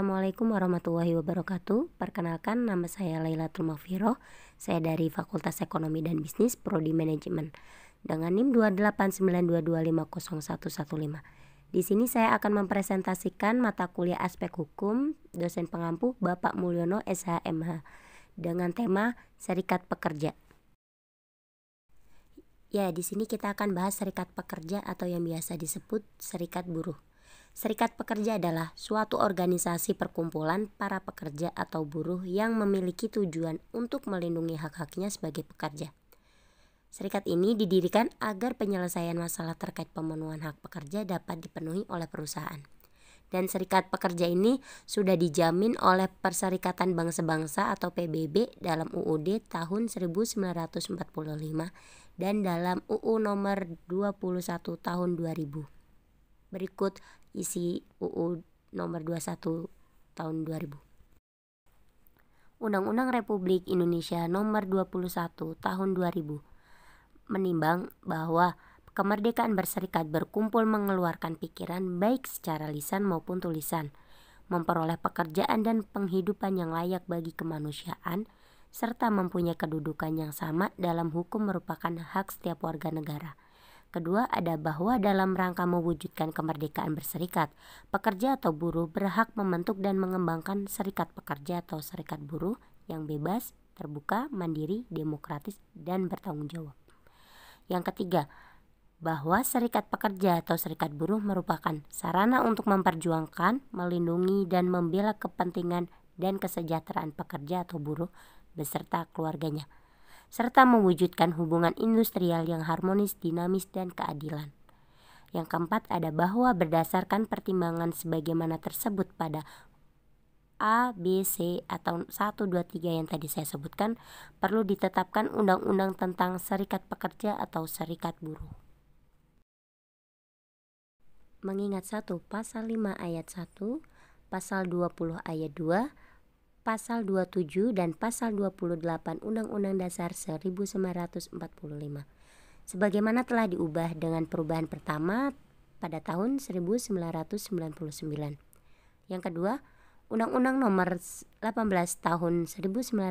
Assalamualaikum warahmatullahi wabarakatuh. Perkenalkan, nama saya Lailatul Maghfirah. Saya dari Fakultas Ekonomi dan Bisnis, Prodi Manajemen, dengan NIM 28922501115. Di sini saya akan mempresentasikan mata kuliah aspek hukum dosen pengampu Bapak Mulyono SHMH dengan tema Serikat Pekerja. Ya, di sini kita akan bahas serikat pekerja atau yang biasa disebut serikat buruh. Serikat pekerja adalah suatu organisasi perkumpulan para pekerja atau buruh yang memiliki tujuan untuk melindungi hak-haknya sebagai pekerja. Serikat ini didirikan agar penyelesaian masalah terkait pemenuhan hak pekerja dapat dipenuhi oleh perusahaan. Dan serikat pekerja ini sudah dijamin oleh Perserikatan Bangsa-Bangsa atau PBB dalam UUD tahun 1945 dan dalam UU nomor 21 tahun 2000. Berikut isi UU nomor 21 tahun 2000. Undang-Undang Republik Indonesia nomor 21 tahun 2000 menimbang bahwa kemerdekaan berserikat, berkumpul, mengeluarkan pikiran baik secara lisan maupun tulisan, memperoleh pekerjaan dan penghidupan yang layak bagi kemanusiaan, serta mempunyai kedudukan yang sama dalam hukum merupakan hak setiap warga negara. Kedua, ada bahwa dalam rangka mewujudkan kemerdekaan berserikat, pekerja atau buruh berhak membentuk dan mengembangkan serikat pekerja atau serikat buruh yang bebas, terbuka, mandiri, demokratis, dan bertanggung jawab. Yang ketiga, bahwa serikat pekerja atau serikat buruh merupakan sarana untuk memperjuangkan, melindungi, dan membela kepentingan dan kesejahteraan pekerja atau buruh beserta keluarganya, serta mewujudkan hubungan industrial yang harmonis, dinamis, dan keadilan. Yang keempat, ada bahwa berdasarkan pertimbangan sebagaimana tersebut pada A, B, C atau 1, 2, 3 yang tadi saya sebutkan, perlu ditetapkan undang-undang tentang serikat pekerja atau serikat buruh. Mengingat 1 Pasal 5 ayat 1, Pasal 20 ayat 2, Pasal 27 dan Pasal 28 Undang-Undang Dasar 1945 sebagaimana telah diubah dengan perubahan pertama pada tahun 1999. Yang kedua, Undang-Undang Nomor 18 Tahun 1956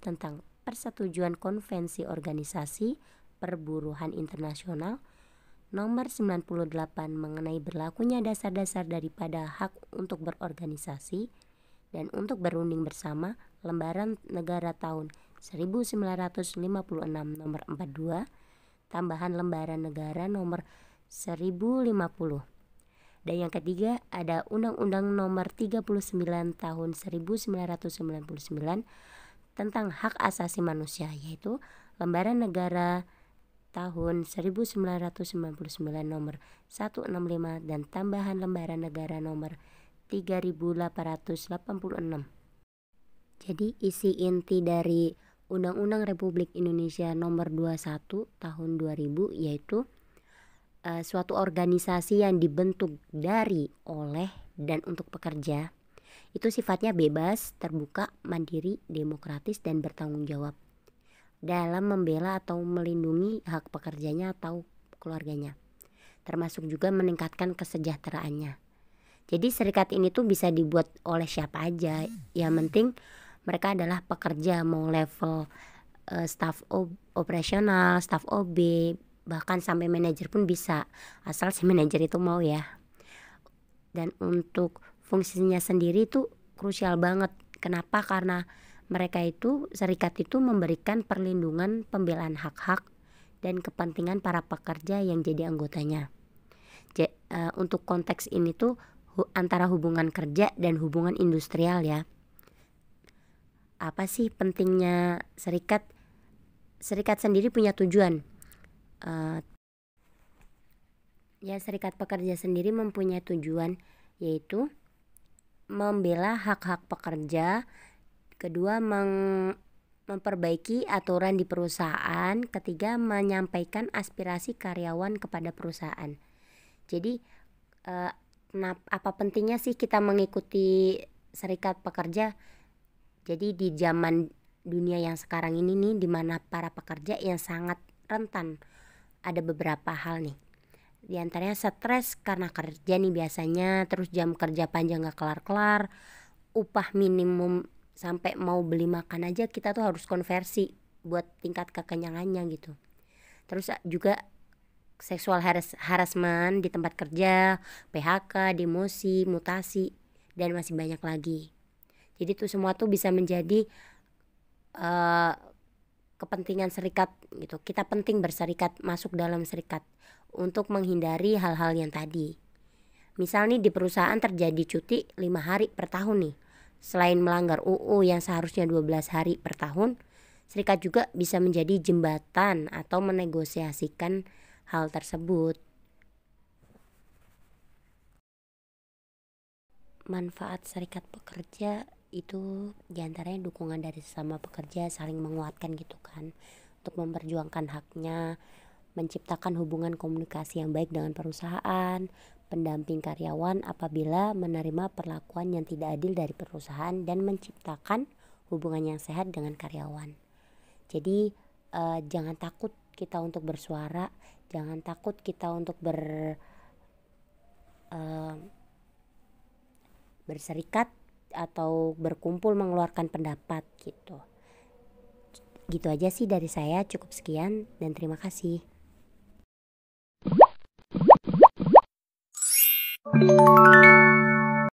tentang Persetujuan Konvensi Organisasi Perburuhan Internasional Nomor 98 mengenai berlakunya dasar-dasar daripada hak untuk berorganisasi dan untuk berunding bersama, Lembaran Negara tahun 1956 nomor 42, tambahan Lembaran Negara nomor 1050. Dan yang ketiga, ada Undang-Undang nomor 39 tahun 1999 tentang hak asasi manusia, yaitu Lembaran Negara tahun 1999 nomor 165 dan tambahan Lembaran Negara nomor 3886. Jadi isi inti dari Undang-Undang Republik Indonesia nomor 21 tahun 2000 yaitu suatu organisasi yang dibentuk dari, oleh, dan untuk pekerja itu sifatnya bebas, terbuka, mandiri, demokratis, dan bertanggung jawab dalam membela atau melindungi hak pekerjanya atau keluarganya, termasuk juga meningkatkan kesejahteraannya. Jadi serikat ini tuh bisa dibuat oleh siapa aja, yang penting mereka adalah pekerja, mau level staf operasional, staf OB, bahkan sampai manajer pun bisa, asal si manajer itu mau ya. Dan untuk fungsinya sendiri itu krusial banget. Kenapa? Karena mereka itu, serikat itu memberikan perlindungan, pembelaan hak-hak dan kepentingan para pekerja yang jadi anggotanya. Untuk konteks ini tuh antara hubungan kerja dan hubungan industrial ya. Apa sih pentingnya serikat? Serikat sendiri punya tujuan. Serikat pekerja sendiri mempunyai tujuan, yaitu membela hak-hak pekerja. Kedua, memperbaiki aturan di perusahaan. Ketiga, menyampaikan aspirasi karyawan kepada perusahaan. Jadi apa pentingnya sih kita mengikuti serikat pekerja? Jadi di zaman dunia yang sekarang ini nih, di mana para pekerja yang sangat rentan, ada beberapa hal nih. Di antaranya stres karena kerja nih biasanya, terus jam kerja panjang gak kelar-kelar, upah minimum sampai mau beli makan aja kita tuh harus konversi buat tingkat kekenyangannya gitu. Terus juga seksual harassment di tempat kerja, PHK, demosi, mutasi, dan masih banyak lagi. Jadi tuh semua tuh bisa menjadi kepentingan serikat gitu. Kita penting berserikat, masuk dalam serikat untuk menghindari hal-hal yang tadi. Misal nih di perusahaan terjadi cuti 5 hari per tahun nih. Selain melanggar UU yang seharusnya 12 hari per tahun, serikat juga bisa menjadi jembatan atau menegosiasikan hal tersebut. Manfaat serikat pekerja itu diantaranya dukungan dari sesama pekerja, saling menguatkan gitu kan, untuk memperjuangkan haknya, menciptakan hubungan komunikasi yang baik dengan perusahaan, pendamping karyawan apabila menerima perlakuan yang tidak adil dari perusahaan, dan menciptakan hubungan yang sehat dengan karyawan. Jadi jangan takut kita untuk bersuara, jangan takut kita untuk berserikat atau berkumpul mengeluarkan pendapat gitu. Gitu aja sih dari saya, cukup sekian dan terima kasih.